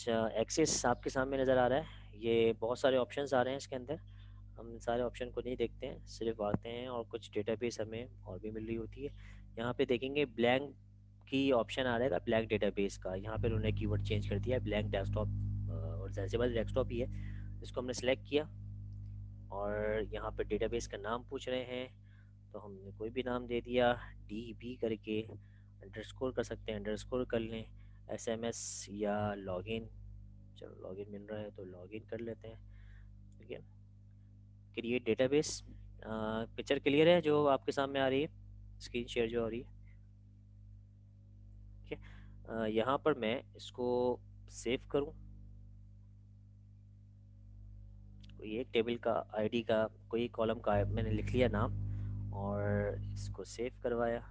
Axis आपके सामने नज़र आ रहा है। ये बहुत सारे ऑप्शंस आ रहे हैं इसके अंदर। हम सारे ऑप्शन को नहीं देखते हैं, सिर्फ आते हैं और कुछ डेटाबेस हमें और भी मिल रही होती है। यहाँ पे देखेंगे ब्लैंक की ऑप्शन आ रहेगा, ब्लैंक डेटाबेस का। यहाँ पे उन्होंने कीवर्ड चेंज कर दिया है, ब्लैंक डेस्कटॉप और ज़ाहिर डेस्कटॉप ही है। इसको हमने सेलेक्ट किया और यहाँ पे डेटाबेस का नाम पूछ रहे हैं, तो हमने कोई भी नाम दे दिया, DB करके। अंडरस्कोर कर सकते हैं, अंडरस्कोर कर लें, SMS या लॉगिन। चलो लॉगिन मिल रहा है तो लॉगिन कर लेते हैं। ठीक है, क्रिएट डेटाबेस। पिक्चर क्लियर है जो आपके सामने आ रही है, स्क्रीन शेयर जो आ रही है। ठीक है, यहाँ पर मैं इसको सेव करूँ, कोई एक टेबल का आईडी का कोई एक कॉलम का मैंने लिख लिया नाम और इसको सेव करवाया।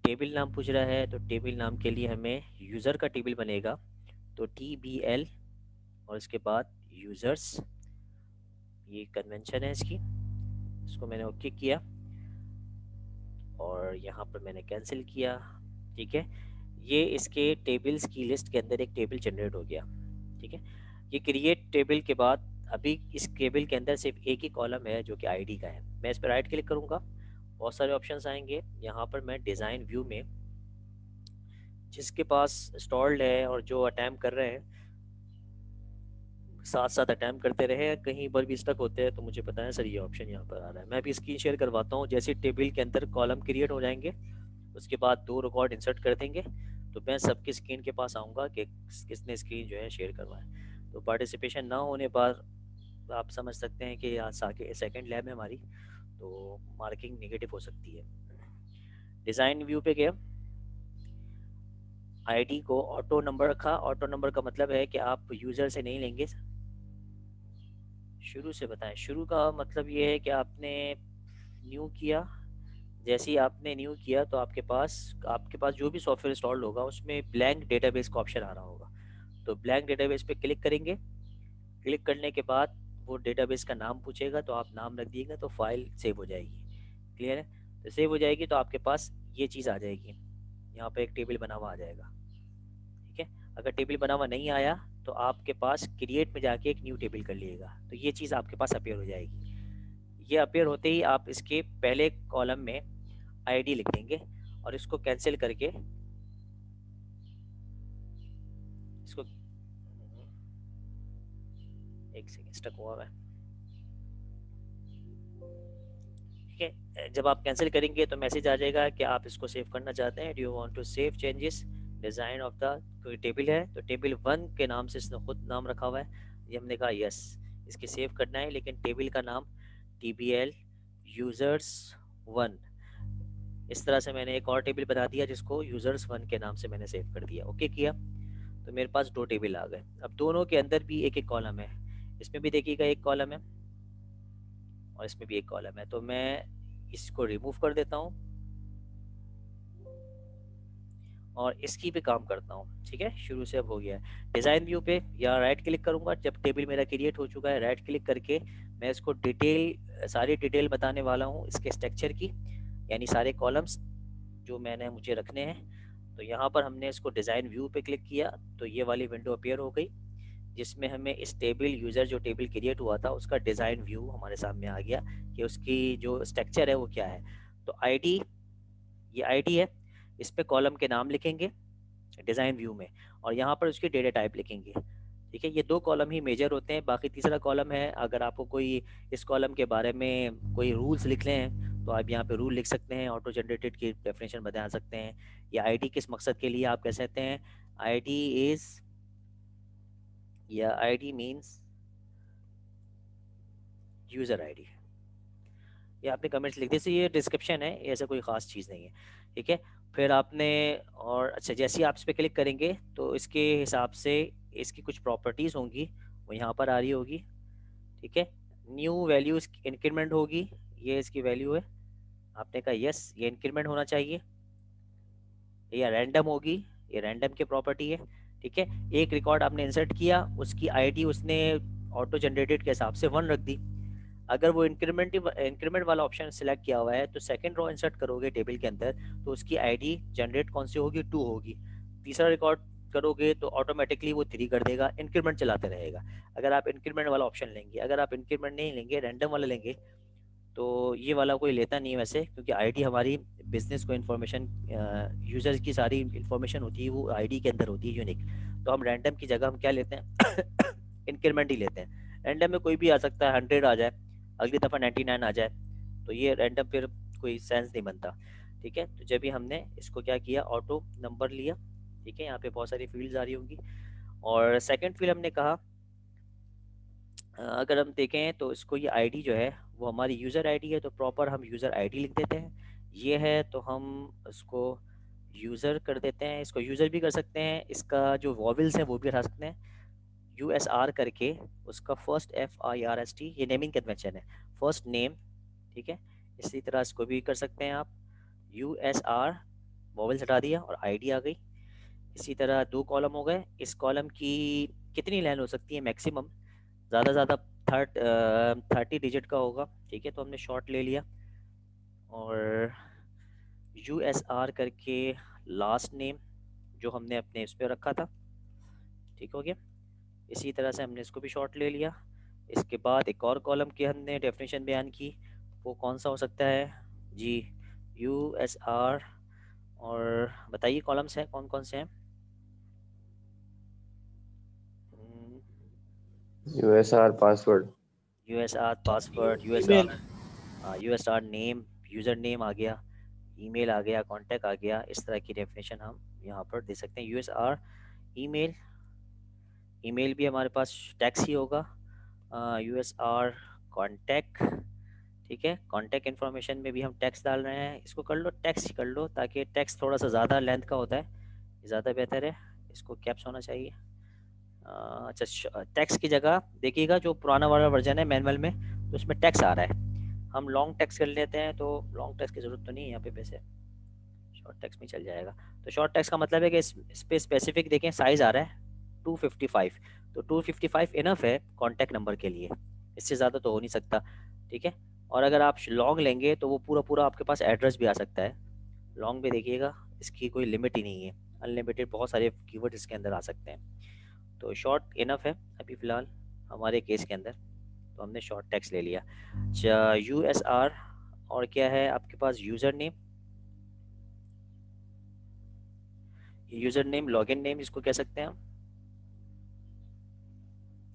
टेबल नाम पूछ रहा है, तो टेबल नाम के लिए हमें यूज़र का टेबल बनेगा, तो TBL और इसके बाद यूज़र्स, ये कन्वेंशन है इसकी। इसको मैंने ओके किया और यहाँ पर मैंने कैंसिल किया। ठीक है, ये इसके टेबल्स की लिस्ट के अंदर एक टेबल जनरेट हो गया। ठीक है, ये क्रिएट टेबल के बाद अभी इस टेबल के अंदर सिर्फ एक ही कॉलम है जो कि आईडी का है। मैं इस पर राइट क्लिक करूँगा, बहुत सारे ऑप्शंस आएंगे। यहाँ पर मैं डिज़ाइन व्यू में जिसके पास इंस्टॉल्ड है और जो अटैम्प्ट कर रहे हैं, साथ साथ अटैम्प्ट करते रहे, कहीं पर भी स्टक होते हैं तो मुझे बताएं सर ये ऑप्शन यहाँ पर आ रहा है। मैं भी स्क्रीन शेयर करवाता हूँ। जैसे टेबल के अंदर कॉलम क्रिएट हो जाएंगे उसके बाद 2 रिकॉर्ड इंसर्ट कर देंगे, तो मैं सबकी स्क्रीन के पास आऊँगा कि किसने स्क्रीन जो है शेयर करवाए। तो पार्टिसिपेशन ना होने पर आप समझ सकते हैं कि आज सेकेंड लैब है हमारी, तो मार्किंग नेगेटिव हो सकती है। डिज़ाइन व्यू पे गया, आईडी को ऑटो नंबर रखा। ऑटो नंबर का मतलब है कि आप यूज़र से नहीं लेंगे, शुरू से बताएं। शुरू का मतलब ये है कि आपने न्यू किया, जैसे ही आपने न्यू किया तो आपके पास जो भी सॉफ्टवेयर इंस्टॉल्ड होगा उसमें ब्लैंक डेटाबेस का ऑप्शन आ रहा होगा। तो ब्लैंक डेटाबेस पे क्लिक करेंगे। क्लिक करने के बाद वो डेटाबेस का नाम पूछेगा, तो आप नाम रख दिएगा तो फाइल सेव हो जाएगी। क्लियर है, तो सेव हो जाएगी तो आपके पास ये चीज़ आ जाएगी, यहाँ पे एक टेबल बना हुआ आ जाएगा। ठीक है, अगर टेबल बना हुआ नहीं आया तो आपके पास क्रिएट में जाके एक न्यू टेबल कर लीजिएगा, तो ये चीज़ आपके पास अपेयर हो जाएगी। ये अपेयर होते ही आप इसके पहले कॉलम में आईडी लिख देंगे और इसको कैंसिल करके इसको, एक सेकेंड स्टक हुआ है। ठीक है, जब आप कैंसिल करेंगे तो मैसेज आ जाएगा कि आप इसको सेव करना चाहते हैं, do you want to save changes design of the, कोई टेबल है तो टेबल 1 के नाम से इसने खुद नाम रखा हुआ है। ये हमने कहा यस, इसके सेव करना है, लेकिन टेबल का नाम TBL यूज़र्स 1। इस तरह से मैंने एक और टेबल बना दिया जिसको यूज़र्स 1 के नाम से मैंने सेव कर दिया। ओके किया तो मेरे पास 2 टेबल आ गए। अब दोनों के अंदर भी एक एक कॉलम है, इसमें भी देखिएगा एक कॉलम है और इसमें भी एक कॉलम है, तो मैं इसको रिमूव कर देता हूँ और इसकी पे काम करता हूँ। ठीक है, शुरू से अब हो गया है। डिज़ाइन व्यू पे या राइट क्लिक करूँगा, जब टेबल मेरा क्रिएट हो चुका है राइट क्लिक करके मैं इसको सारी डिटेल बताने वाला हूँ इसके स्ट्रक्चर की, यानी सारे कॉलम्स जो मुझे रखने हैं। तो यहाँ पर हमने इसको डिज़ाइन व्यू पे क्लिक किया तो ये वाली विंडो अपीयर हो गई, जिसमें हमें इस टेबल यूज़र जो टेबल क्रिएट हुआ था उसका डिज़ाइन व्यू हमारे सामने आ गया कि उसकी जो स्ट्रक्चर है वो क्या है। तो आईडी, ये आईडी है, इस पे कॉलम के नाम लिखेंगे डिज़ाइन व्यू में और यहाँ पर उसकी डेटा टाइप लिखेंगे। ठीक है, ये 2 कॉलम ही मेजर होते हैं, बाकी तीसरा कॉलम है। अगर आपको कोई इस कॉलम के बारे में कोई रूल्स लिखने हैं तो आप यहाँ पे रूल लिख सकते हैं, ऑटो जनरेटेड की डेफिनेशन बता सकते हैं, या आईडी किस मकसद के लिए आप कह सकते हैं आईडी इज, या आईडी मीन्स यूज़र आईडी, ये आपने कमेंट्स लिख दिए। ये डिस्क्रिप्शन है, ऐसा कोई ख़ास चीज़ नहीं है। ठीक है, फिर आपने और अच्छा जैसे ही आप इस पर क्लिक करेंगे तो इसके हिसाब से इसकी कुछ प्रॉपर्टीज़ होंगी वो यहाँ पर आ रही होगी। ठीक है, न्यू वैल्यू इंक्रीमेंट होगी, ये इसकी वैल्यू है। आपने कहा यस ये इंक्रीमेंट होना चाहिए, या रैंडम होगी, ये रैंडम की प्रॉपर्टी है। ठीक है, एक रिकॉर्ड आपने इंसर्ट किया, उसकी आईडी उसने ऑटो जनरेटेड के हिसाब से 1 रख दी। अगर वो इंक्रीमेंट वाला ऑप्शन सिलेक्ट किया हुआ है तो सेकंड रो इंसर्ट करोगे टेबल के अंदर तो उसकी आईडी जनरेट कौन सी होगी, 2 होगी। तीसरा रिकॉर्ड करोगे तो ऑटोमेटिकली वो 3 कर देगा, इंक्रीमेंट चलाते रहेगा। अगर आप इंक्रीमेंट वाला ऑप्शन लेंगे, अगर आप इंक्रीमेंट नहीं लेंगे, रैंडम वाला लेंगे, तो ये वाला कोई लेता नहीं है वैसे, क्योंकि आईडी हमारी बिजनेस को इन्फॉर्मेशन, यूजर्स की सारी इन्फॉर्मेशन होती है वो आईडी के अंदर होती है यूनिक। तो हम रैंडम की जगह हम क्या लेते हैं इंक्रीमेंट ही लेते हैं। रैंडम में कोई भी आ सकता है, 100 आ जाए, अगली दफ़ा 99 आ जाए, तो ये रैंडम फिर कोई सेंस नहीं बनता। ठीक है, तो जब भी हमने इसको क्या किया, ऑटो नंबर लिया। ठीक है, यहाँ पे बहुत सारी फील्ड्स आ रही होंगी। और सेकंड फील्ड हमने कहा, अगर हम देखें तो इसको, ये आईडी जो है वो हमारी यूज़र आईडी है, तो प्रॉपर हम यूज़र आईडी लिख देते हैं। ये है तो हम इसको यूज़र कर देते हैं, इसको यूज़र भी कर सकते हैं, इसका जो वॉवल्स है वो भी हटा सकते हैं। USR करके उसका फर्स्ट FIRST, ये नेमिंग कन्वेंशन है, फर्स्ट नेम। ठीक है, इसी तरह इसको भी कर सकते हैं आप, USR, वॉवल्स हटा दिया और आईडी आ गई। इसी तरह 2 कॉलम हो गए। इस कॉलम की कितनी लाइन हो सकती है मैक्सिमम, ज़्यादा ज़्यादा 30 डिजिट का होगा। ठीक है, तो हमने शॉर्ट ले लिया और USR करके लास्ट नेम जो हमने अपने इस पर रखा था। ठीक हो गया, इसी तरह से हमने इसको भी शॉर्ट ले लिया। इसके बाद एक और कॉलम की हमने डेफिनेशन बयान की, वो कौन सा हो सकता है जी, USR। और बताइए कॉलम्स हैं कौन कौन से हैं। USR password, USR password, email. USR name, user name आ गया, ईमेल आ गया, कॉन्टैक्ट आ गया। इस तरह की डेफिनेशन हम यहाँ पर दे सकते हैं। USR ईमेल, ईमेल भी हमारे पास टैक्स ही होगा। USR कॉन्टैक्ट, ठीक है, कॉन्टैक्ट इन्फॉर्मेशन में भी हम टैक्स डाल रहे हैं। इसको कर लो टैक्स ही कर लो, ताकि टैक्स थोड़ा सा ज़्यादा लेंथ का होता है, ज़्यादा बेहतर है। इसको कैप्स होना चाहिए। अच्छा, टैक्स की जगह देखिएगा जो पुराना वाला वर्जन है मैनुअल में, तो उसमें टैक्स आ रहा है, हम लॉन्ग टैक्स कर लेते हैं, तो लॉन्ग टैक्स की ज़रूरत तो नहीं है यहाँ पे वैसे, शॉर्ट टैक्स में चल जाएगा। तो शॉर्ट टैक्स का मतलब है कि इस पे स्पेसिफिक देखें साइज़ आ रहा है 255, तो 255 इनफ है कॉन्टैक्ट नंबर के लिए, इससे ज़्यादा तो हो नहीं सकता। ठीक है, और अगर आप लॉन्ग लेंगे तो वो पूरा पूरा आपके पास एड्रेस भी आ सकता है। लॉन्ग में देखिएगा इसकी कोई लिमिट ही नहीं है, अनलिमिटेड बहुत सारे कीवर्ड इसके अंदर आ सकते हैं। तो शॉर्ट इनफ है अभी फ़िलहाल हमारे केस के अंदर, तो हमने शॉर्ट टैक्स ले लिया। USR, और क्या है आपके पास, user name, user name login name इसको कह सकते हैं हम।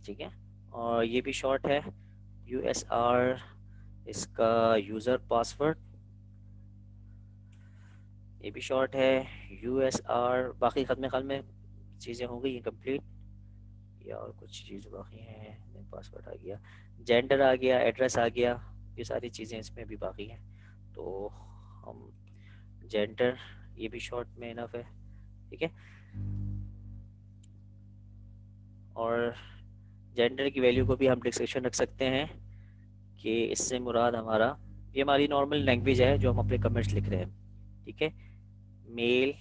ठीक है, और ये भी शॉर्ट है। USR इसका यूज़र पासवर्ड, ये भी शॉर्ट है। USR, बाकी ख़त्म ख़ाल में चीज़ें हो गई कंप्लीट, या और कुछ चीज़ बाकी हैं। पासवर्ड आ गया, जेंडर आ गया, एड्रेस आ गया, ये सारी चीज़ें इसमें भी बाकी हैं। तो हम जेंडर, ये भी शॉर्ट में इनफ है। ठीक है, और जेंडर की वैल्यू को भी हम डिस्क्रिप्शन रख सकते हैं कि इससे मुराद हमारा, ये हमारी नॉर्मल लैंग्वेज है जो हम अपने कमेंट्स लिख रहे हैं। ठीक है, मेल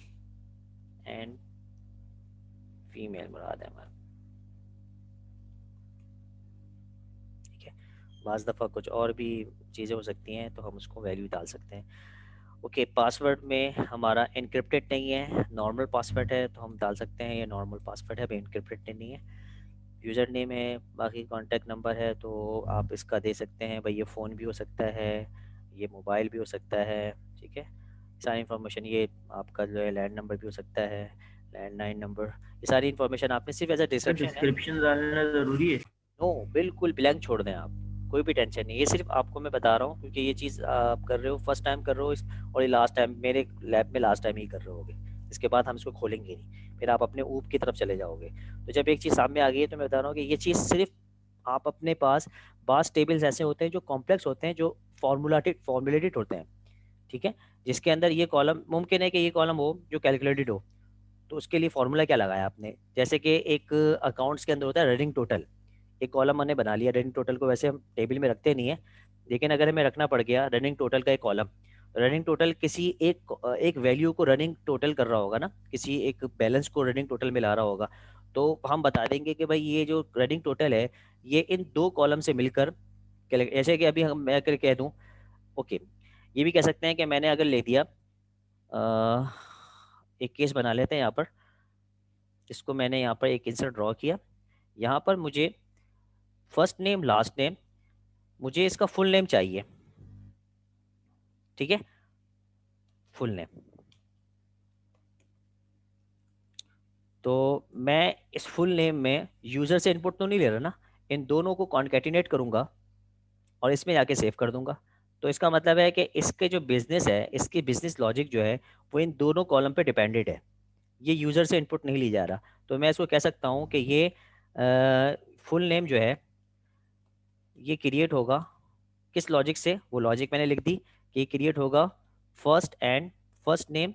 एंड फीमेल मुराद है हमारा। ठीक है, बाज़ दफ़ा कुछ और भी चीज़ें हो सकती हैं, तो हम उसको वैल्यू डाल सकते हैं। ओके, पासवर्ड में हमारा इनक्रिप्टेड नहीं है, नॉर्मल पासवर्ड है, तो हम डाल सकते हैं ये नॉर्मल पासवर्ड है, अभी इनक्रिप्टेड नहीं है। यूज़र नेम है, बाकी कॉन्टैक्ट नंबर है, तो आप इसका दे सकते हैं भाई, ये फ़ोन भी हो सकता है, ये मोबाइल भी हो सकता है। ठीक है, सारी इन्फॉर्मेशन, ये आपका जो है लैंड नंबर भी हो सकता है, लैंडलाइन नंबर, ये सारी इन्फॉर्मेशन आपने सिर्फ एज अ डिस्क्रिप्शन है। डिस्क्रिप्शन डालना जरूरी है? नो, बिल्कुल ब्लैंक छोड़ दें आप, कोई भी टेंशन नहीं, ये सिर्फ आपको मैं बता रहा हूँ क्योंकि ये चीज़ आप कर रहे हो, फर्स्ट टाइम कर रहे हो और ये लास्ट टाइम मेरे लैब में लास्ट टाइम ही कर रहे होगे, इसके बाद हम इसको खोलेंगे नहीं, फिर आप अपने ऊप की तरफ चले जाओगे। तो जब एक चीज़ सामने आ गई है तो मैं बता रहा हूँ कि ये चीज़ सिर्फ आप अपने पास, बास टेबल्स ऐसे होते हैं जो कॉम्प्लेक्स होते हैं, जो फॉर्मुलेटेड होते हैं। ठीक है, जिसके अंदर ये कॉलम, मुमकिन है कि ये कॉलम हो जो कैलकुलेटेड हो, तो उसके लिए फॉर्मूला क्या लगाया आपने, जैसे कि एक अकाउंट्स के अंदर होता है रनिंग टोटल, एक कॉलम मैंने बना लिया। रनिंग टोटल को वैसे हम टेबल में रखते नहीं है, लेकिन अगर हमें रखना पड़ गया रनिंग टोटल का एक कॉलम, रनिंग टोटल किसी एक वैल्यू को रनिंग टोटल कर रहा होगा ना, किसी एक बैलेंस को रनिंग टोटल में ला रहा होगा, तो हम बता देंगे कि भाई ये जो रनिंग टोटल है ये इन 2 कॉलम से मिलकर, जैसे कि अभी हम मैं अगर कह दूं, ओके, ये भी कह सकते हैं कि मैंने अगर ले दिया, एक केस बना लेते हैं यहाँ पर, इसको मैंने यहाँ पर एक इंसर्ट ड्रॉ किया। यहाँ पर मुझे फर्स्ट नेम लास्ट नेम, मुझे इसका फुल नेम चाहिए, ठीक है, फुल नेम। तो मैं इस फुल नेम में यूज़र से इनपुट तो नहीं ले रहा ना, इन दोनों को कॉन्केटिनेट करूँगा और इसमें जाके सेव कर दूंगा। तो इसका मतलब है कि इसके जो बिजनेस है, इसकी बिजनेस लॉजिक जो है वो इन दोनों कॉलम पे डिपेंडेंट है, ये यूज़र से इनपुट नहीं ली जा रहा। तो मैं इसको कह सकता हूँ कि ये फुल नेम जो है ये क्रिएट होगा किस लॉजिक से, वो लॉजिक मैंने लिख दी कि ये क्रिएट होगा फर्स्ट नेम,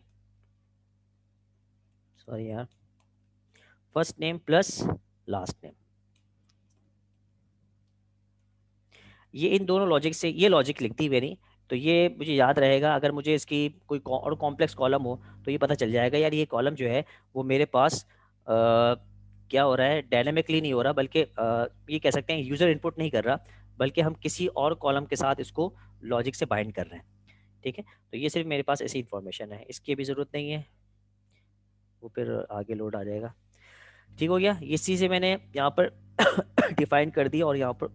सॉरी यार, first name plus last name. ये इन दोनों लॉजिक से ये लॉजिक लिख दी मैंने। तो ये मुझे याद रहेगा, अगर मुझे इसकी कोई और कॉम्प्लेक्स कॉलम हो तो ये पता चल जाएगा यार ये कॉलम जो है वो मेरे पास क्या हो रहा है, डायनामिकली नहीं हो रहा, बल्कि ये कह सकते हैं यूज़र इनपुट नहीं कर रहा, बल्कि हम किसी और कॉलम के साथ इसको लॉजिक से बाइंड कर रहे हैं। ठीक है, तो ये सिर्फ मेरे पास ऐसी इन्फॉर्मेशन है, इसकी भी ज़रूरत नहीं है, वो फिर आगे लोड आ जाएगा। ठीक हो गया, इस चीज़ से मैंने यहाँ पर डिफाइन कर दिया और यहाँ पर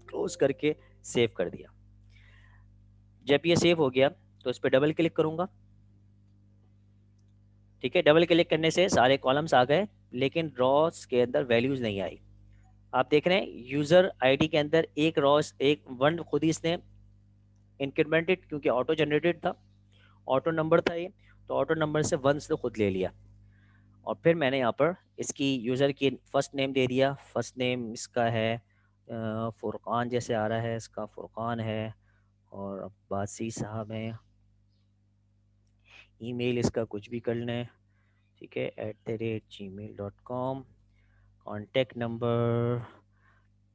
क्लोज करके सेव कर दिया। जब ये सेव हो गया तो इस पर डबल क्लिक करूंगा। ठीक है, डबल क्लिक करने से सारे कॉलम्स आ गए, लेकिन रॉस के अंदर वैल्यूज नहीं आई। आप देख रहे हैं यूजर आईडी के अंदर एक रॉस, एक वन खुद ही इसने इंक्रीमेंटेड, क्योंकि ऑटो जनरेटेड था, ऑटो नंबर था ये, तो ऑटो नंबर से वन से खुद ले लिया। और फिर मैंने यहाँ पर इसकी यूज़र की फर्स्ट नेम दे दिया। फर्स्ट नेम इसका है फुरकान, जैसे आ रहा है इसका फुरकान है, और अब्बासी साहब हैं। ईमेल इसका कुछ भी कर लें, ठीक है, @gmail.com। कॉन्टेक्ट नंबर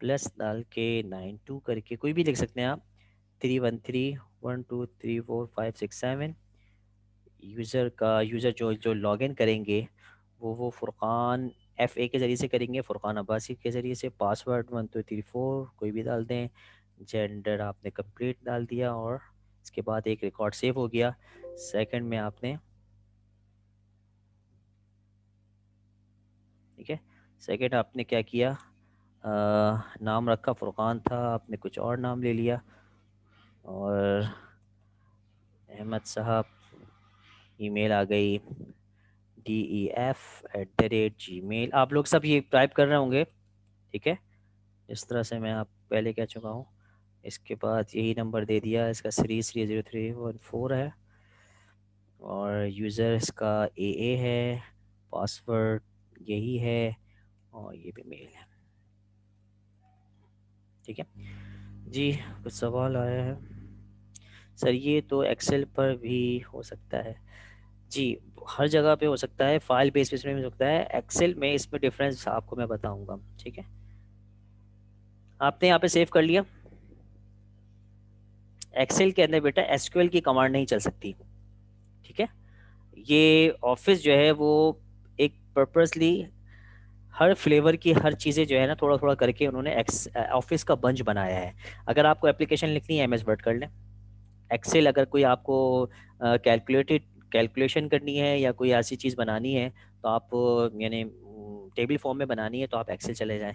प्लस डाल के 92 करके कोई भी लिख सकते हैं आप, 313 1 2 3 4 5 6 7। यूज़र जो जो लॉगिन करेंगे वो फ़ुरक़ान FA के ज़रिए से करेंगे, फ़ुरक़ान अब्बासी के ज़रिए से। पासवर्ड 1 2 3 4 कोई भी डाल दें। जेंडर आपने कंप्लीट डाल दिया, और इसके बाद एक रिकॉर्ड सेव हो गया। सेकंड में आपने, ठीक है, सेकंड आपने क्या किया, नाम रखा फ़ुरक़ान था, आपने कुछ और नाम ले लिया, और अहमद साहब, ईमेल आ गई DEF@gmail। आप लोग सब ये टाइप कर रहे होंगे, ठीक है, इस तरह से मैं आप पहले कह चुका हूँ। इसके बाद यही नंबर दे दिया, इसका 330314 है, और यूज़र इसका AA है, पासवर्ड यही है, और ये भी मेल है। ठीक है जी, कुछ सवाल आया है सर? ये तो एक्सेल पर भी हो सकता है जी, हर जगह पे हो सकता है, फाइल बेसिस में भी हो सकता है, एक्सेल में इसमें डिफरेंस आपको मैं बताऊंगा। ठीक है, आपने यहाँ पे सेव कर लिया। एक्सेल के अंदर बेटा SQL की कमांड नहीं चल सकती, ठीक है। ये ऑफिस जो है वो एक पर्पसली हर फ्लेवर की हर चीज़ें जो है ना थोड़ा थोड़ा करके उन्होंने ऑफिस का बंच बनाया है। अगर आपको एप्लीकेशन लिखनी है MS वर्ड कर लें। एक्सेल अगर कोई आपको कैलकुलेटेड कैलकुलेशन करनी है या कोई ऐसी चीज़ बनानी है, तो आप यानी टेबल फॉर्म में बनानी है, तो आप एक्सेल चले जाएं।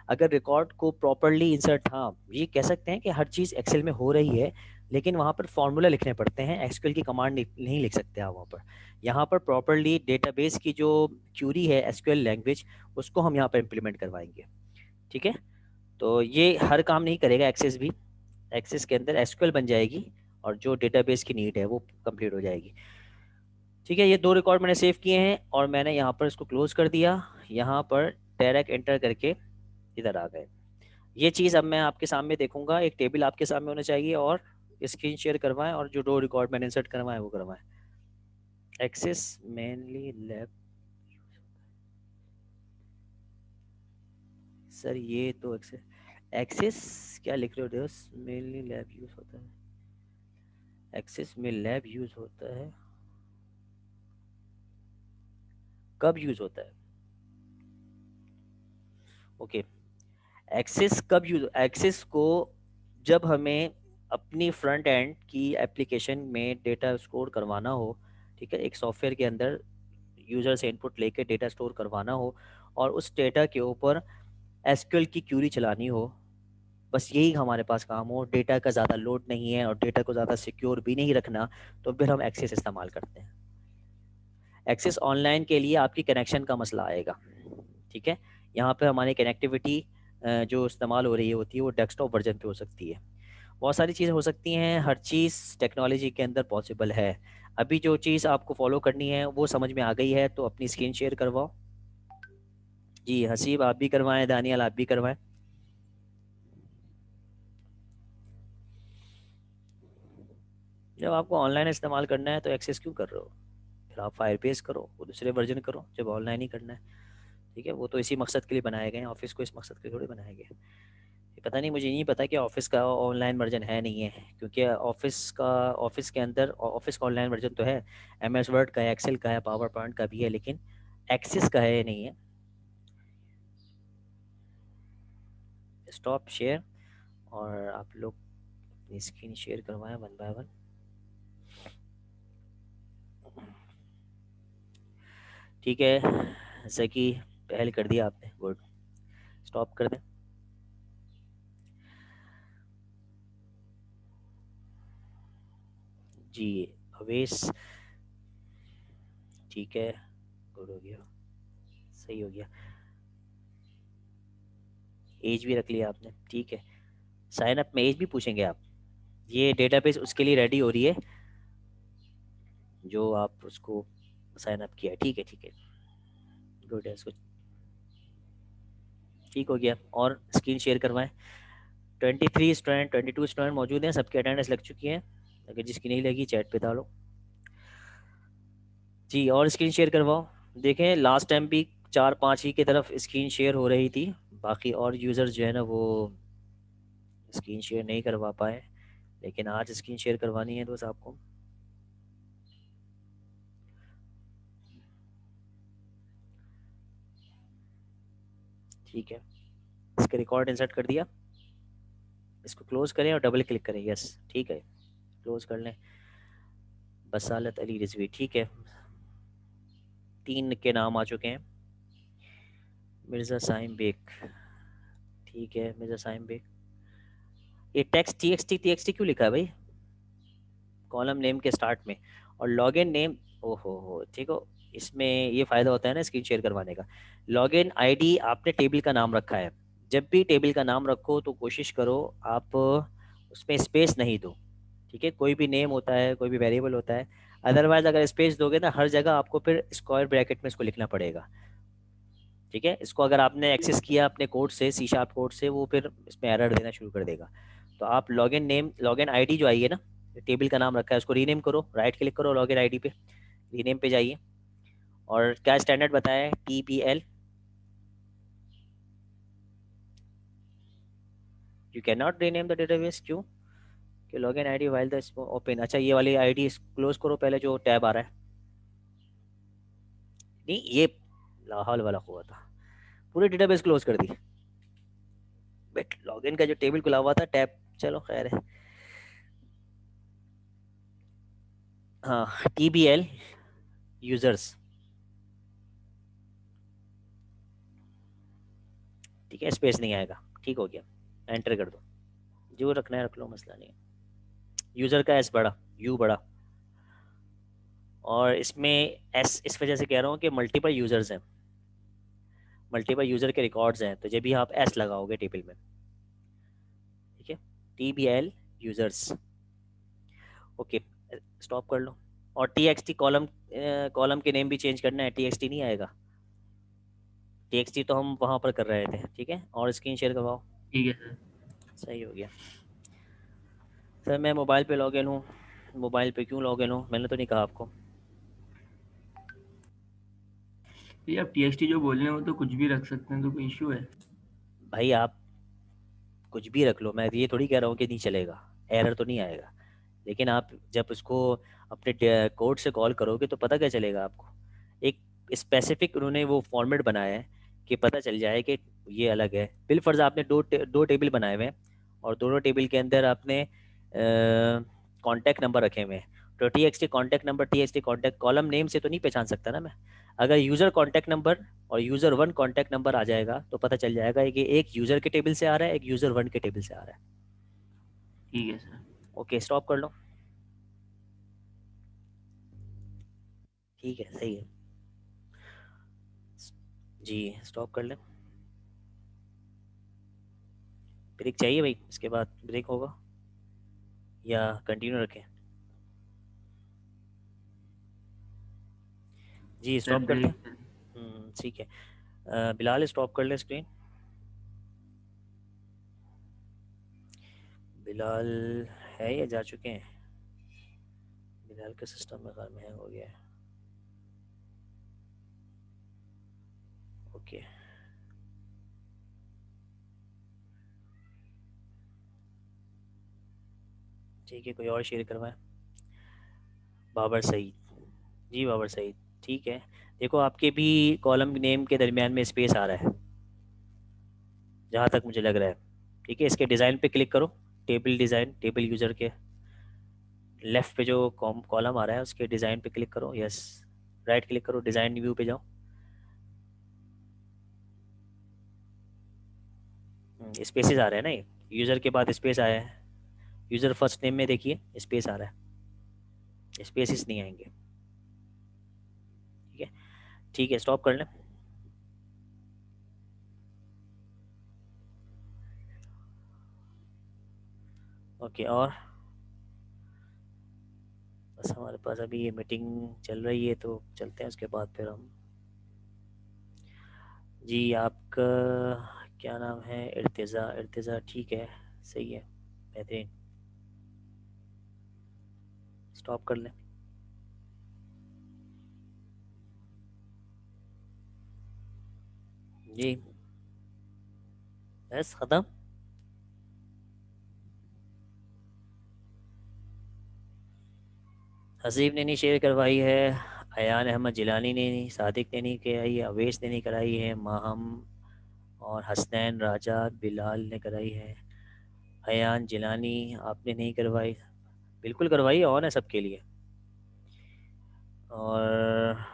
अगर रिकॉर्ड को प्रॉपरली इंसर्ट, हाँ ये कह सकते हैं कि हर चीज़ एक्सेल में हो रही है, लेकिन वहाँ पर फॉर्मूला लिखने पड़ते हैं, एसक्यूएल की कमांड नहीं लिख सकते आप वहाँ पर। यहाँ पर प्रॉपरली डेटाबेस की जो क्यूरी है एसक्यूएल लैंग्वेज, उसको हम यहाँ पर इम्प्लीमेंट करवाएंगे। ठीक है, तो ये हर काम नहीं करेगा एक्सेस भी, एक्सेस के अंदर एसक्यूएल बन जाएगी और जो डेटाबेस की नीड है वो कंप्लीट हो जाएगी। ठीक है, ये दो रिकॉर्ड मैंने सेव किए हैं और मैंने यहाँ पर इसको क्लोज कर दिया। यहाँ पर डायरेक्ट एंटर करके इधर आ गए। ये चीज़ अब मैं आपके सामने देखूंगा, एक टेबल आपके सामने होना चाहिए, और स्क्रीन शेयर करवाएं, और जो दो रिकॉर्ड मैंने इंसर्ट करवाएं वो करवाएं। एक्सेस मेनली लैब, सर ये तो एक्सेस क्या लिख रहे हो दोस्त? मेनली लैब यूज होता है, एक्सेस में लैब यूज होता है, कब यूज होता है? ओके, एक्सेस कब यूज, एक्सेस को जब हमें अपनी फ्रंट एंड की एप्लीकेशन में डेटा स्टोर करवाना हो, ठीक है, एक सॉफ्टवेयर के अंदर यूज़र से इनपुट लेके डेटा स्टोर करवाना हो और उस डेटा के ऊपर एसक्यूएल की क्यूरी चलानी हो, बस यही हमारे पास काम हो, डेटा का ज़्यादा लोड नहीं है और डेटा को ज़्यादा सिक्योर भी नहीं रखना, तो फिर हम एक्सेस इस्तेमाल करते हैं। एक्सेस ऑनलाइन के लिए आपकी कनेक्शन का मसला आएगा, ठीक है। यहाँ पे हमारी कनेक्टिविटी जो इस्तेमाल हो रही होती है वो डेस्कटॉप वर्जन पे हो सकती है। बहुत सारी चीज़ें हो सकती हैं, हर चीज़ टेक्नोलॉजी के अंदर पॉसिबल है। अभी जो चीज़ आपको फॉलो करनी है वो समझ में आ गई है, तो अपनी स्क्रीन शेयर करवाओ। जी हसीब आप भी करवाएं, दानियाल आप भी करवाएं। जब आपको ऑनलाइन इस्तेमाल करना है तो एक्सेस क्यों कर रहे हो, फिर आप फायरबेस करो, वो दूसरे वर्जन करो जब ऑनलाइन ही करना है, ठीक है। वो तो इसी मकसद के लिए बनाए गए हैं, ऑफिस को इस मकसद के लिए थोड़ी बनाए गए हैं। ये पता नहीं, मुझे नहीं पता कि ऑफिस का ऑनलाइन वर्जन है नहीं है, क्योंकि ऑफिस के अंदर ऑफिस का ऑनलाइन वर्जन तो है, MS वर्ड का है, एक्सेल का है, पावर पॉइंट का भी है, लेकिन एक्सेस का है नहीं है। स्टॉप शेयर और आप लोग अपनी स्क्रीन शेयर करवाएं वन बाय वन। ठीक है, जैसा कि पहल कर दिया आपने, गुड, स्टॉप कर दें। जी अवेश, ठीक है, गुड हो गया, सही हो गया। एज भी रख लिया आपने, ठीक है। साइन अप में एज भी पूछेंगे आप, ये डेटाबेस उसके लिए रेडी हो रही है जो आप उसको साइन अप किया है, ठीक है ठीक है, गुड है, इसको ठीक हो गया। और स्क्रीन शेयर करवाएं। 23 स्टूडेंट 22 स्टूडेंट मौजूद हैं, सबकी अटेंडेंस लग चुकी है, अगर जिसकी नहीं लगी चैट पे डालो जी। और स्क्रीन शेयर करवाओ। देखें लास्ट टाइम भी 4-5 ही की तरफ स्क्रीन शेयर हो रही थी, बाकी और यूज़र जो है ना वो स्क्रीन शेयर नहीं करवा पाए, लेकिन आज स्क्रीन शेयर करवानी है दोस्त आपको। ठीक है, इसके रिकॉर्ड इंसर्ट कर दिया, इसको क्लोज करें और डबल क्लिक करें, यस ठीक है, क्लोज कर लें। बसालत अली रिजवी, ठीक है, 3 के नाम आ चुके हैं। मिर्ज़ा साइम बेग, ठीक है, मिर्ज़ा साइम बेग। ये टेक्स्ट TXT क्यों लिखा है भाई कॉलम नेम के स्टार्ट में, और लॉगिन नेम, ओहो हो ठीक हो, इसमें ये फ़ायदा होता है ना स्क्रीन शेयर करवाने का। लॉगिन आईडी आपने टेबल का नाम रखा है, जब भी टेबल का नाम रखो तो कोशिश करो आप उसमें स्पेस नहीं दो, ठीक है। कोई भी नेम होता है, कोई भी वेरिएबल होता है, अदरवाइज अगर स्पेस दोगे ना हर जगह आपको फिर स्क्वायर ब्रैकेट में इसको लिखना पड़ेगा, ठीक है। इसको अगर आपने एक्सेस किया अपने कोड से, C# कोड से, वो फिर इसमें एरर देना शुरू कर देगा। तो आप लॉगिन नेम, लॉगिन आईडी जो आई है ना, टेबल का नाम रखा है, उसको रीनेम करो, राइट क्लिक करो लॉगिन आईडी पे, रीनेम पे जाइए, और क्या स्टैंडर्ड बताया है, TPL। You can not rename the database, क्यों, कि login ID while the open, अच्छा ये वाली आईडी क्लोज करो पहले जो टैब आ रहा है, नहीं ये लाहौल वाला हुआ था, पूरे डेटाबेस क्लोज कर दी, बट लॉगिन का जो टेबल खुला हुआ था टैब, चलो खैर है। हाँ TBL यूजर्स, ठीक है, स्पेस नहीं आएगा, ठीक हो गया, एंटर कर दो, जो रखना है रख लो, मसला नहीं। यूज़र का S बड़ा, U बड़ा, और इसमें S इस वजह से कह रहा हूँ कि मल्टीपल यूज़र्स हैं, मल्टीपल यूज़र के रिकॉर्ड्स हैं, तो जब भी आप S लगाओगे टेबल में, ठीक है, TBL यूज़र्स, ओके, स्टॉप कर लो। और TXT कॉलम, कॉलम के नेम भी चेंज करना है, TXT नहीं आएगा, TXT तो हम वहाँ पर कर रहे थे, ठीक है। और स्क्रीन शेयर करवाओ, ठीक है सर, सही हो गया। सर मैं मोबाइल पे लॉगिन हूँ, मोबाइल पे क्यों लॉगिन हूँ, मैंने तो नहीं कहा आपको। ये आप TXT जो बोल रहे हैं वो तो कुछ भी रख सकते हैं, तो कोई इशू है? भाई आप कुछ भी रख लो, मैं ये थोड़ी कह रहा हूँ कि नहीं चलेगा, एरर तो नहीं आएगा, लेकिन आप जब उसको अपने कोड से कॉल करोगे तो पता क्या चलेगा आपको, एक स्पेसिफिक उन्होंने वो फॉर्मेट बनाया है कि पता चल जाए कि ये अलग है। बिल फर्ज आपने दो टेबल बनाए हुए हैं और दोनों टेबल के अंदर आपने कांटेक्ट नंबर रखे हुए हैं, तो TXT contact number, TXT contact, column name से तो नहीं पहचान सकता ना मैं। अगर यूज़र कॉन्टैक्ट नंबर और यूज़र वन कॉन्टैक्ट नंबर आ जाएगा तो पता चल जाएगा कि एक यूज़र के टेबल से आ रहा है, एक यूज़र वन के टेबल से आ रहा है। ठीक है सर। ओके, स्टॉप कर लो। ठीक है, सही है जी, स्टॉप कर लें। ब्रेक चाहिए भाई, इसके बाद ब्रेक होगा या कंटिन्यू रखें? जी सर स्टॉप करते ब्रेक। हैं। ठीक है, बिलाल स्टॉप कर ले स्क्रीन। बिलाल है या जा चुके हैं? बिलाल का सिस्टम में कार में हैंग हो गया है। ओके, ठीक है, कोई और शेयर करवाएं। बाबर सईद, जी बाबर सईद, ठीक है। देखो आपके भी कॉलम नेम के दरमियान में स्पेस आ रहा है जहाँ तक मुझे लग रहा है। ठीक है, इसके डिज़ाइन पे क्लिक करो, टेबल डिज़ाइन, टेबल यूज़र के लेफ़्ट पे जो कॉलम आ रहा है उसके डिज़ाइन पे क्लिक करो। यस, राइट क्लिक करो, डिज़ाइन व्यू पे जाओ। स्पेसेस आ रहे हैं ना, ये यूज़र के बाद स्पेस आया है। यूज़र फर्स्ट नेम में देखिए स्पेस आ रहा है, स्पेसिस नहीं आएंगे। ठीक है, ठीक है, स्टॉप कर लें। ओके, और बस हमारे पास अभी ये मीटिंग चल रही है तो चलते हैं, उसके बाद फिर हम। जी आपका क्या नाम है? इर्तिज़ा, इर्तिज़ा, ठीक है, सही है, बेहतरीन। स्टॉप कर लें। जी बस ख़त्म। हसीब ने नहीं शेयर करवाई है, अयान अहमद जिलानी ने नहीं, सादिक ने नहीं कराई है, अवेश ने नहीं कराई है, माहम और हसनैन राजा बिलाल ने कराई है। अयान जिलानी आपने नहीं करवाई, बिल्कुल करवाई, ऑन है सबके लिए। और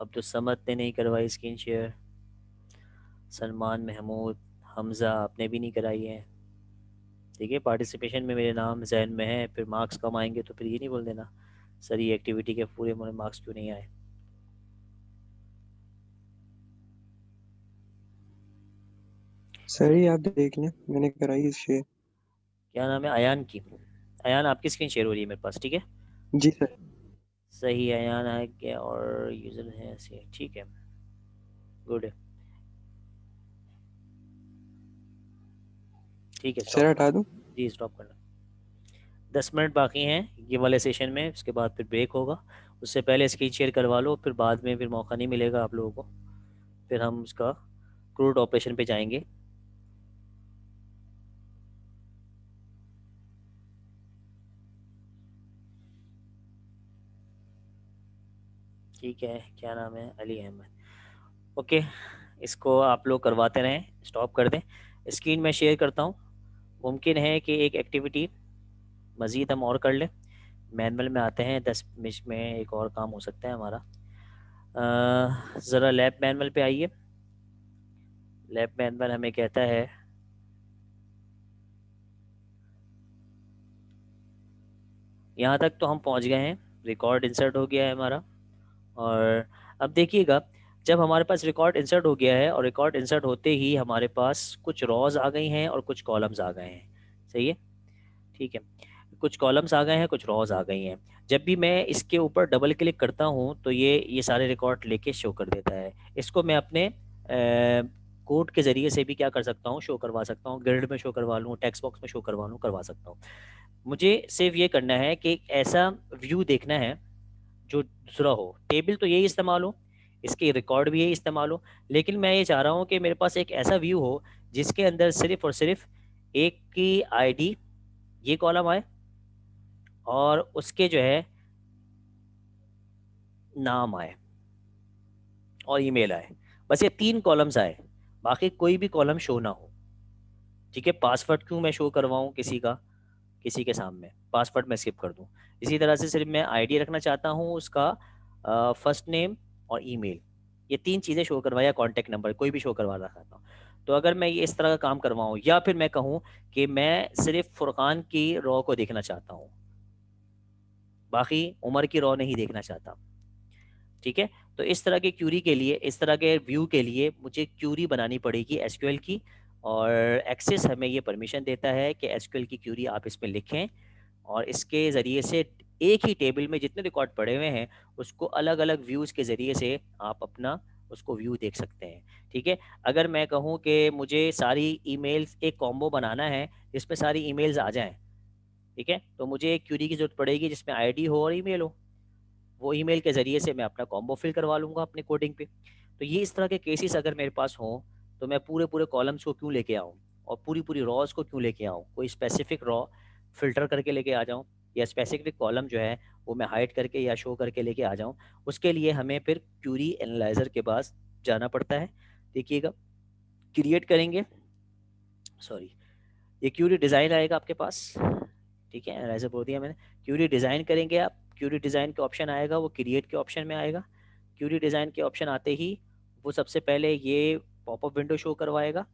अब्दुल समद ने नहीं करवाई स्क्रीन शेयर। सलमान महमूद, हमज़ा आपने भी नहीं कराई है। ठीक है, पार्टिसिपेशन में मेरे नाम जहन में है, फिर मार्क्स कम आएंगे तो फिर ये नहीं बोल देना सर ये एक्टिविटी के पूरे मुझे मार्क्स क्यों नहीं आए। सर ये आप देख लें, मैंने कराई है शेयर। क्या नाम है अयान की? अयान आपकी स्क्रीन शेयर हो रही है मेरे पास, ठीक है, जी सर। सही है, अयान है क्या और यूज़र है ऐसे, ठीक है, गुड है, ठीक है, सर स्टॉप। हटा दूं? जी स्टॉप करना। 10 मिनट बाकी हैं ये वाले सेशन में, उसके बाद फिर ब्रेक होगा। उससे पहले स्क्रीन शेयर करवा लो, फिर बाद में फिर मौका नहीं मिलेगा आप लोगों को, फिर हम उसका क्रूड ऑपरेशन पे जाएंगे। ठीक है, क्या नाम है? अली अहमद, ओके, इसको आप लोग करवाते रहें, स्टॉप कर दें। स्क्रीन में शेयर करता हूँ। मुमकिन है कि एक एक्टिविटी मज़ीद हम और कर लें। मैनुअल में आते हैं, 10 मिनट में एक और काम हो सकता है हमारा। ज़रा लैब मैनुअल पे आइए। लैब मैनुअल हमें कहता है यहाँ तक तो हम पहुँच गए हैं, रिकॉर्ड इंसर्ट हो गया है हमारा। और अब देखिएगा, जब हमारे पास रिकॉर्ड इंसर्ट हो गया है और रिकॉर्ड इंसर्ट होते ही हमारे पास कुछ रॉज आ गई हैं और कुछ कॉलम्स आ गए हैं, सही है, ठीक है, कुछ कॉलम्स आ गए हैं, कुछ रॉज आ गई हैं। जब भी मैं इसके ऊपर डबल क्लिक करता हूँ तो ये सारे रिकॉर्ड लेके शो कर देता है। इसको मैं अपने कोड के ज़रिए से भी क्या कर सकता हूँ, शो करवा सकता हूँ, ग्रिड में शो करवा लूँ, टेक्स्ट बॉक्स में शो करवा लूँ, करवा सकता हूँ। मुझे सिर्फ ये करना है कि एक ऐसा व्यू देखना है जो दूसरा हो। टेबल तो यही इस्तेमाल हो, इसके रिकॉर्ड भी यही इस्तेमाल हो, लेकिन मैं ये चाह रहा हूँ कि मेरे पास एक ऐसा व्यू हो जिसके अंदर सिर्फ और सिर्फ एक की आईडी, ये कॉलम आए, और उसके जो है नाम आए और ईमेल आए, बस ये 3 कॉलम्स आए, बाकी कोई भी कॉलम शो ना हो। ठीक है, पासवर्ड क्यों मैं शो करवाऊँ किसी का, किसी के सामने, पासवर्ड मैं स्किप कर दूं। इसी तरह से सिर्फ मैं आईडी रखना चाहता हूँ उसका, फर्स्ट नेम और ईमेल, ये 3 चीज़ें शो करवाया, या कॉन्टैक्ट नंबर कोई भी शो करवाना चाहता हूँ। तो अगर मैं ये इस तरह का काम करवाऊँ, या फिर मैं कहूँ कि मैं सिर्फ फुरकान की रॉ को देखना चाहता हूँ, बाकी उमर की रॉ नहीं देखना चाहता, ठीक है। तो इस तरह के क्यूरी के लिए, इस तरह के व्यू के लिए मुझे क्यूरी बनानी पड़ेगी एसक्यूएल की, और एक्सेस हमें ये परमिशन देता है कि एसक्यूएल की क्यूरी आप इसमें लिखें, और इसके ज़रिए से एक ही टेबल में जितने रिकॉर्ड पड़े हुए हैं उसको अलग अलग व्यूज़ के ज़रिए से आप अपना उसको व्यू देख सकते हैं, ठीक है। अगर मैं कहूँ कि मुझे सारी ईमेल्स एक कॉम्बो बनाना है जिसमें सारी ईमेल्स आ जाएं, ठीक है, तो मुझे एक क्यूरी की ज़रूरत पड़ेगी जिसमें आईडी हो और ईमेल हो। वो ईमेल के ज़रिए से मैं अपना कॉम्बो फिल करवा लूँगा अपने कोडिंग पे। तो ये इस तरह के केसेस अगर मेरे पास हों तो मैं पूरे पूरे कॉलम्स को क्यों लेके आऊँ, और पूरी पूरी रॉज को क्यों लेके आऊँ, कोई स्पेसिफिक रॉ फिल्टर करके लेके आ जाऊँ, या स्पेसिफिक कॉलम जो है वो मैं हाइड करके या शो करके लेके आ जाऊँ। उसके लिए हमें फिर क्यूरी एनालाइजर के पास जाना पड़ता है। देखिएगा, क्रिएट करेंगे, सॉरी, ये क्यूरी डिज़ाइन आएगा आपके पास, ठीक है, एनालाइजर बोल दिया मैंने। क्यूरी डिज़ाइन करेंगे आप, क्यूरी डिज़ाइन के ऑप्शन आएगा, वो क्रिएट के ऑप्शन में आएगा। क्यूरी डिज़ाइन के ऑप्शन आते ही वो सबसे पहले ये पॉपअप विंडो शो करवाएगा।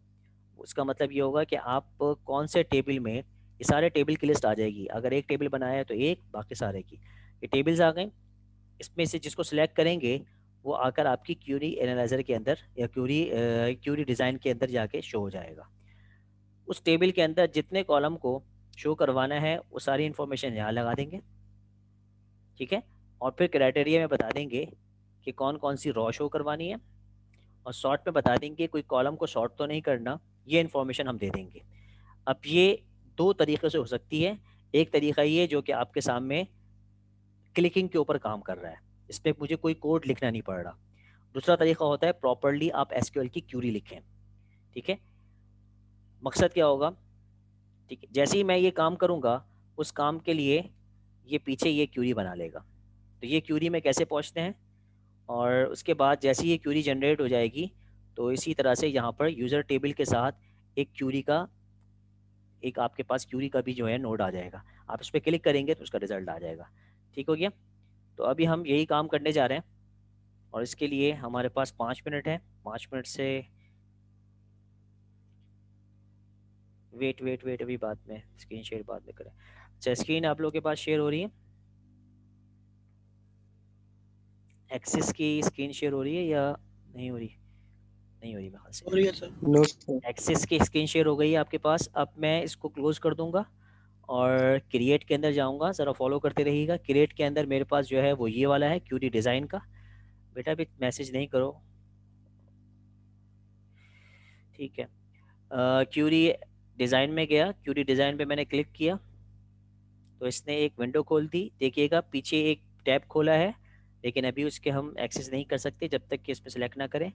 उसका मतलब ये होगा कि आप कौन से टेबल में, ये सारे टेबल की लिस्ट आ जाएगी, अगर एक टेबल बनाया है तो एक, बाकी सारे की ये टेबल्स आ गए। इसमें से जिसको सिलेक्ट करेंगे वो आकर आपकी क्यूरी एनालाइजर के अंदर या क्यूरी डिज़ाइन के अंदर जाके शो हो जाएगा। उस टेबल के अंदर जितने कॉलम को शो करवाना है वो सारी इन्फॉर्मेशन यहाँ लगा देंगे, ठीक है। और फिर क्राइटेरिया में बता देंगे कि कौन कौन सी रॉ शो करवानी है, और शॉर्ट में बता देंगे कोई कॉलम को शॉर्ट तो नहीं करना, ये इन्फॉर्मेशन हम दे देंगे। अब ये 2 तरीक़े से हो सकती है। एक तरीका ये जो कि आपके सामने क्लिकिंग के ऊपर काम कर रहा है, इस पर मुझे कोई कोड लिखना नहीं पड़ रहा। दूसरा तरीका होता है प्रॉपरली आप एसक्यूएल की क्यूरी लिखें, ठीक है। मकसद क्या होगा, ठीक है, जैसे ही मैं ये काम करूँगा उस काम के लिए ये पीछे ये क्यूरी बना लेगा। तो ये क्यूरी में कैसे पहुँचते हैं, और उसके बाद जैसे ही ये क्यूरी जनरेट हो जाएगी तो इसी तरह से यहाँ पर यूज़र टेबल के साथ एक क्यूरी का, एक आपके पास क्यूरी का भी जो है नोड आ जाएगा। आप उस पर क्लिक करेंगे तो उसका रिजल्ट आ जाएगा, ठीक हो गया। तो अभी हम यही काम करने जा रहे हैं, और इसके लिए हमारे पास 5 मिनट है। 5 मिनट से वेट अभी बाद में, स्क्रीन शेयर बाद में करें। अच्छा, स्क्रीन आप लोगों के पास शेयर हो रही है, एक्सेस की स्क्रीन शेयर हो रही है या नहीं हो रही? नहीं हो रही मेरे ख्याल से। हो रही है सर। No sir. एक्सेस की स्क्रीन शेयर हो गई है आपके पास। अब मैं इसको क्लोज कर दूंगा और क्रिएट के अंदर जाऊंगा, ज़रा फॉलो करते रहिएगा। क्रिएट के अंदर मेरे पास जो है वो ये वाला है, क्यूरी डिज़ाइन का। बेटा भी मैसेज नहीं करो, ठीक है। क्यूरी डिज़ाइन में गया, क्यूरी डिज़ाइन पे मैंने क्लिक किया तो इसने एक विंडो खोल दी। देखिएगा पीछे एक टैब खोला है, लेकिन अभी उसके हम एक्सेस नहीं कर सकते जब तक कि इसमें सेलेक्ट ना करें।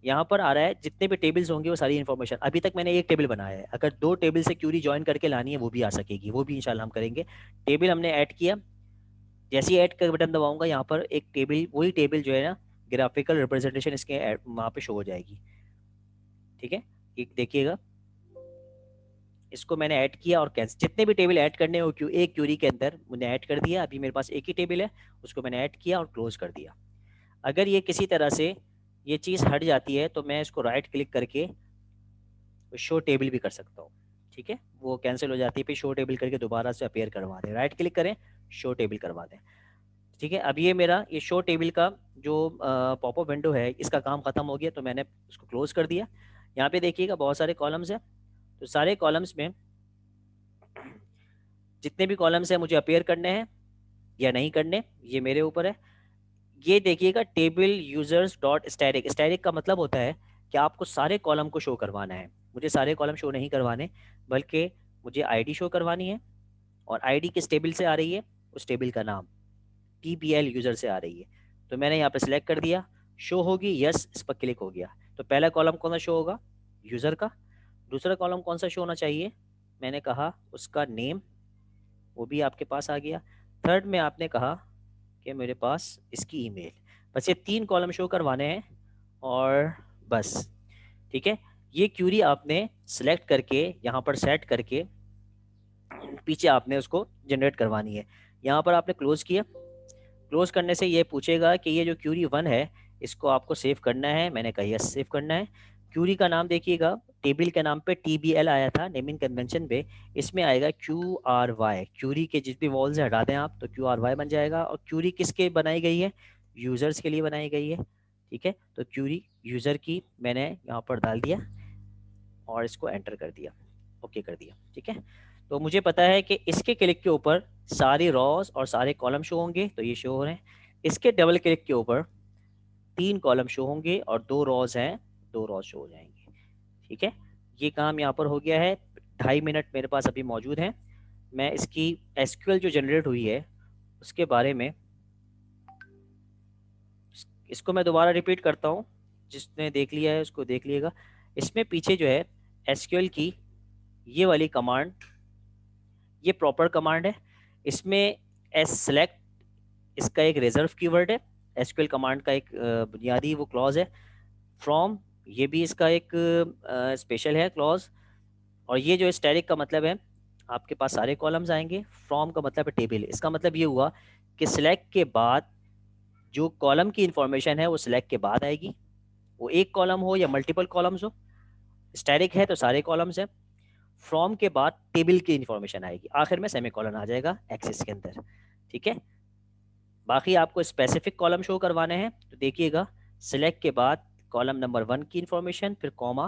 यहाँ पर आ रहा है जितने भी टेबल्स होंगे वो सारी इन्फॉर्मेशन। अभी तक मैंने एक टेबल बनाया है, अगर 2 टेबल से क्यूरी ज्वाइन करके लानी है वो भी आ सकेगी, वो भी इंशाल्लाह हम करेंगे। टेबल हमने ऐड किया, जैसे ही ऐड का बटन दबाऊंगा यहाँ पर एक टेबल, वही टेबल जो है ना, ग्राफिकल रिप्रेजेंटेशन इसके वहाँ पे शो हो जाएगी, ठीक है। एक देखिएगा, इसको मैंने ऐड किया और कैंसिल। जितने भी टेबल ऐड करने हो एक क्यूरी के अंदर मैंने ऐड कर दिया। अभी मेरे पास एक ही टेबल है, उसको मैंने ऐड किया और क्लोज कर दिया। अगर ये किसी तरह से ये चीज़ हट जाती है तो मैं इसको राइट क्लिक करके शो टेबल भी कर सकता हूँ, ठीक है। वो कैंसिल हो जाती है, फिर शो टेबल करके दोबारा से अपेयर करवा दें, राइट क्लिक करें, शो टेबल करवा दें, ठीक है। अब ये मेरा ये शो टेबल का जो पॉपअप विंडो है इसका काम ख़त्म हो गया, तो मैंने उसको क्लोज कर दिया। यहाँ पे देखिएगा बहुत सारे कॉलम्स हैं, तो सारे कॉलम्स में जितने भी कॉलम्स हैं मुझे अपेयर करने हैं या नहीं करने, ये मेरे ऊपर है। ये देखिएगा table users dot static, static का मतलब होता है कि आपको सारे कॉलम को शो करवाना है। मुझे सारे कॉलम शो नहीं करवाने, बल्कि मुझे आईडी शो करवानी है, और आईडी किस टेबल से आ रही है, उस टेबल का नाम TBL यूज़र से आ रही है। तो मैंने यहाँ पे सिलेक्ट कर दिया, शो होगी, यस, इस पर क्लिक हो गया। तो पहला कॉलम कौन सा शो होगा, यूज़र का। दूसरा कॉलम कौन सा शो होना चाहिए, मैंने कहा उसका नेम, वो भी आपके पास आ गया। थर्ड में आपने कहा कि मेरे पास इसकी ईमेल। बस ये 3 कॉलम शो करवाने हैं और बस, ठीक है। ये क्यूरी आपने सेलेक्ट करके यहाँ पर सेट करके पीछे आपने उसको जनरेट करवानी है। यहाँ पर आपने क्लोज किया, क्लोज करने से ये पूछेगा कि ये जो क्यूरी 1 है इसको आपको सेव करना है। मैंने कहा यस सेव करना है। क्यूरी का नाम देखिएगा, टेबल के नाम पे TBL आया था नेमिंग कन्वेंशन पे, इसमें आएगा QRY। क्यूरी के जितनी वॉल्स हटा दें आप तो QRY बन जाएगा। और क्यूरी किसके बनाई गई है? यूजर्स के लिए बनाई गई है, ठीक है। तो क्यूरी यूजर की मैंने यहाँ पर डाल दिया और इसको एंटर कर दिया, ओके कर दिया, ठीक है। तो मुझे पता है कि इसके क्लिक के ऊपर सारी रॉज और सारे कॉलम शो होंगे, तो ये शो हो रहे हैं। इसके डबल क्लिक के ऊपर 3 कॉलम शो होंगे और 2 रॉज हैं, 2 रॉज शो हो जाएंगे, ठीक है। ये काम यहाँ पर हो गया है। 2.5 मिनट मेरे पास अभी मौजूद हैं। मैं इसकी SQL जो जनरेट हुई है उसके बारे में, इसको मैं दोबारा रिपीट करता हूँ, जिसने देख लिया है उसको देख लिएगा। इसमें पीछे जो है SQL की ये वाली कमांड, ये प्रॉपर कमांड है। इसमें select इसका एक रिजर्व कीवर्ड है, SQL कमांड का एक बुनियादी वो क्लॉज है। फ्रॉम ये भी इसका एक स्पेशल है क्लॉज। और ये जो स्टैटिक का मतलब है आपके पास सारे कॉलम्स आएंगे। फ्रॉम का मतलब है टेबल। इसका मतलब ये हुआ कि सिलेक्ट के बाद जो कॉलम की इंफॉर्मेशन है वो सिलेक्ट के बाद आएगी, वो एक कॉलम हो या मल्टीपल कॉलम्स हो। स्टैटिक है तो सारे कॉलम्स हैं। फ्रॉम के बाद टेबल की इंफॉर्मेशन आएगी, आखिर में सेमीकोलन आ जाएगा एक्सेस के अंदर, ठीक है। बाकी आपको स्पेसिफिक कॉलम शो करवाने हैं तो देखिएगा, सिलेक्ट के बाद कॉलम नंबर 1 की इंफॉर्मेशन, फिर कॉमा,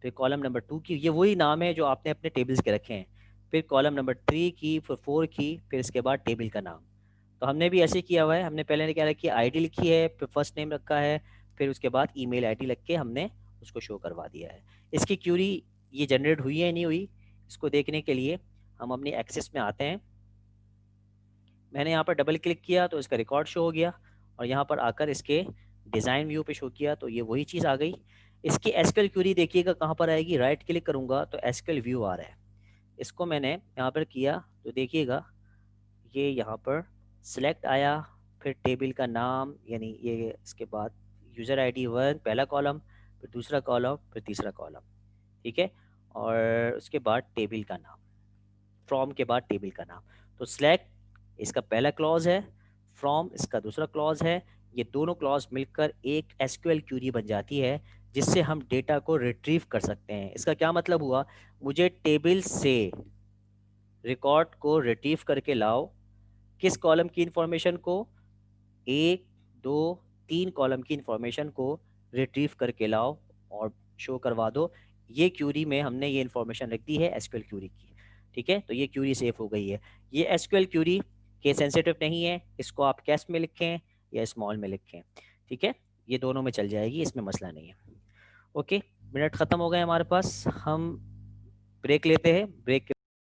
फिर कॉलम नंबर 2 की, ये वही नाम है जो आपने अपने टेबल्स के रखे हैं, फिर कॉलम नंबर 3 की, फिर 4 की, फिर इसके बाद टेबल का नाम। तो हमने भी ऐसे किया हुआ है। हमने पहले क्या रखी है, ID लिखी है, फिर फर्स्ट नेम रखा है, फिर उसके बाद ईमेल ID लग के हमने उसको शो करवा दिया है। इसकी क्यूरी ये जनरेट हुई है नहीं हुई, इसको देखने के लिए हम अपनी एक्सेस में आते हैं। मैंने यहाँ पर डबल क्लिक किया तो इसका रिकॉर्ड शो हो गया, और यहाँ पर आकर इसके डिज़ाइन व्यू पे शो किया तो ये वही चीज़ आ गई। इसकी SQL क्यूरी देखिएगा कहाँ पर आएगी, राइट क्लिक करूँगा तो SQL व्यू आ रहा है। इसको मैंने यहाँ पर किया तो देखिएगा ये यहाँ पर सिलेक्ट आया, फिर टेबल का नाम, यानी ये इसके बाद यूज़र ID 1 पहला कॉलम, फिर दूसरा कॉलम, फिर तीसरा कॉलम, ठीक है। और उसके बाद टेबल का नाम, फ्रॉम के बाद टेबल का नाम। तो सिलेक्ट इसका पहला क्लॉज है, फ्रॉम इसका दूसरा क्लॉज है। ये दोनों क्लॉज मिलकर एक SQL क्यूरी बन जाती है जिससे हम डेटा को रिट्रीव कर सकते हैं। इसका क्या मतलब हुआ, मुझे टेबल से रिकॉर्ड को रिट्रीव करके लाओ। किस कॉलम की इंफॉर्मेशन को, 1 2 3 कॉलम की इंफॉर्मेशन को रिट्रीव करके लाओ और शो करवा दो। ये क्यूरी में हमने ये इंफॉर्मेशन रख दी है SQL क्यूरी की, ठीक है। तो ये क्यूरी सेव हो गई है। ये SQL क्यूरी केस सेंसिटिव नहीं है, इसको आप कैश में लिखें या स्मॉल में लिखें, ठीक है। ये दोनों में चल जाएगी, इसमें मसला नहीं है। ओके, मिनट ख़त्म हो गए हमारे पास, हम ब्रेक लेते हैं। ब्रेक